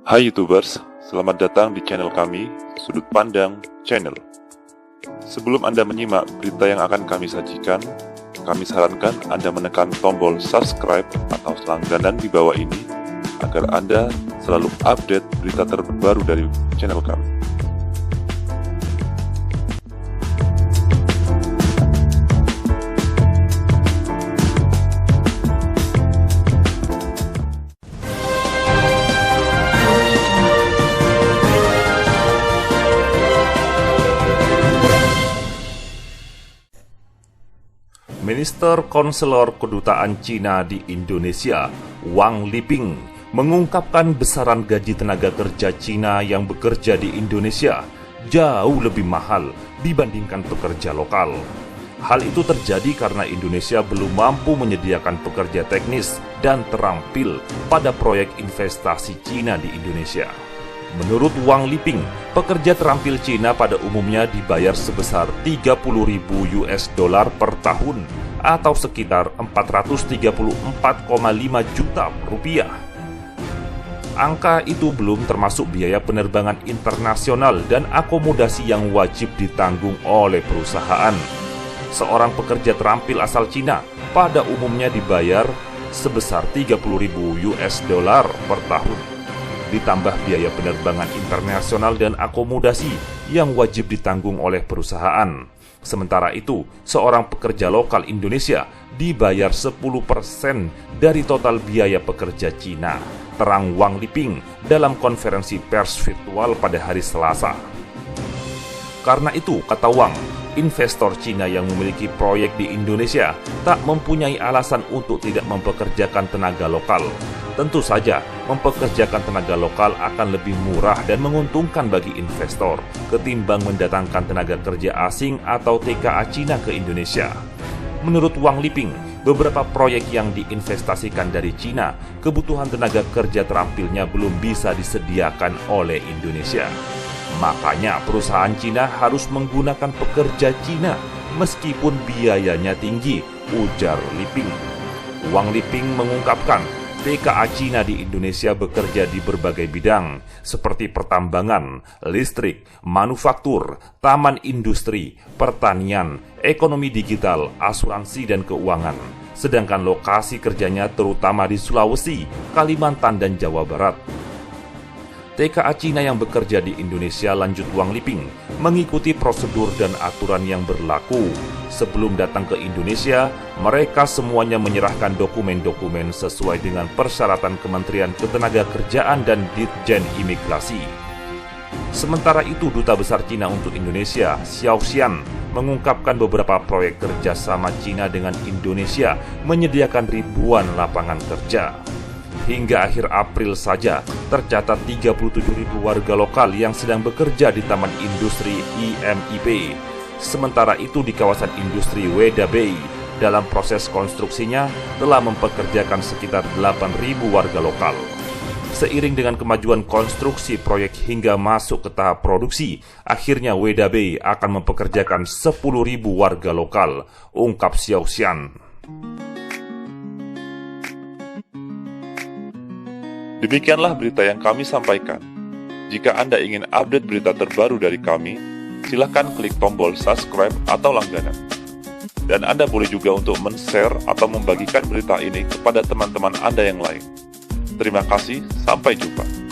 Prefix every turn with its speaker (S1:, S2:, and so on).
S1: Hai YouTubers, selamat datang di channel kami, Sudut Pandang Channel. Sebelum Anda menyimak berita yang akan kami sajikan, kami sarankan Anda menekan tombol subscribe atau langganan di bawah ini agar Anda selalu update berita terbaru dari channel kami.
S2: Minister Konselor Kedutaan Cina di Indonesia, Wang Liping, mengungkapkan besaran gaji tenaga kerja Cina yang bekerja di Indonesia jauh lebih mahal dibandingkan pekerja lokal. Hal itu terjadi karena Indonesia belum mampu menyediakan pekerja teknis dan terampil pada proyek investasi Cina di Indonesia. Menurut Wang Liping, pekerja terampil Cina pada umumnya dibayar sebesar 30.000 US dollar per tahun atau sekitar 434,5 juta rupiah. Angka itu belum termasuk biaya penerbangan internasional dan akomodasi yang wajib ditanggung oleh perusahaan. Seorang pekerja terampil asal Cina pada umumnya dibayar sebesar 30.000 US dollar per tahun. Ditambah biaya penerbangan internasional dan akomodasi yang wajib ditanggung oleh perusahaan. Sementara itu, seorang pekerja lokal Indonesia dibayar 10% dari total biaya pekerja Cina, terang Wang Liping dalam konferensi pers virtual pada hari Selasa. Karena itu, kata Wang, investor Cina yang memiliki proyek di Indonesia tak mempunyai alasan untuk tidak mempekerjakan tenaga lokal. Tentu saja, mempekerjakan tenaga lokal akan lebih murah dan menguntungkan bagi investor ketimbang mendatangkan tenaga kerja asing atau TKA Cina ke Indonesia. Menurut Wang Liping, beberapa proyek yang diinvestasikan dari Cina, kebutuhan tenaga kerja terampilnya belum bisa disediakan oleh Indonesia. Makanya perusahaan Cina harus menggunakan pekerja Cina meskipun biayanya tinggi, ujar Liping. Wang Liping mengungkapkan, TKA Cina di Indonesia bekerja di berbagai bidang, seperti pertambangan, listrik, manufaktur, taman industri, pertanian, ekonomi digital, asuransi, dan keuangan. Sedangkan lokasi kerjanya terutama di Sulawesi, Kalimantan, dan Jawa Barat. TKA Cina yang bekerja di Indonesia, lanjut Wang Liping, mengikuti prosedur dan aturan yang berlaku. Sebelum datang ke Indonesia, mereka semuanya menyerahkan dokumen-dokumen sesuai dengan persyaratan Kementerian Ketenagakerjaan dan Ditjen Imigrasi. Sementara itu, Duta Besar Cina untuk Indonesia, Xiao Xian, mengungkapkan beberapa proyek kerjasama Cina dengan Indonesia menyediakan ribuan lapangan kerja. Hingga akhir April saja, tercatat 37.000 warga lokal yang sedang bekerja di Taman Industri IMIP. Sementara itu di kawasan industri Weda Bay, dalam proses konstruksinya telah mempekerjakan sekitar 8.000 warga lokal. Seiring dengan kemajuan konstruksi proyek hingga masuk ke tahap produksi, akhirnya Weda Bay akan mempekerjakan 10.000 warga lokal, ungkap Xiao Xian.
S1: Demikianlah berita yang kami sampaikan. Jika Anda ingin update berita terbaru dari kami, silakan klik tombol subscribe atau langganan. Dan Anda boleh juga untuk men-share atau membagikan berita ini kepada teman-teman Anda yang lain. Terima kasih, sampai jumpa.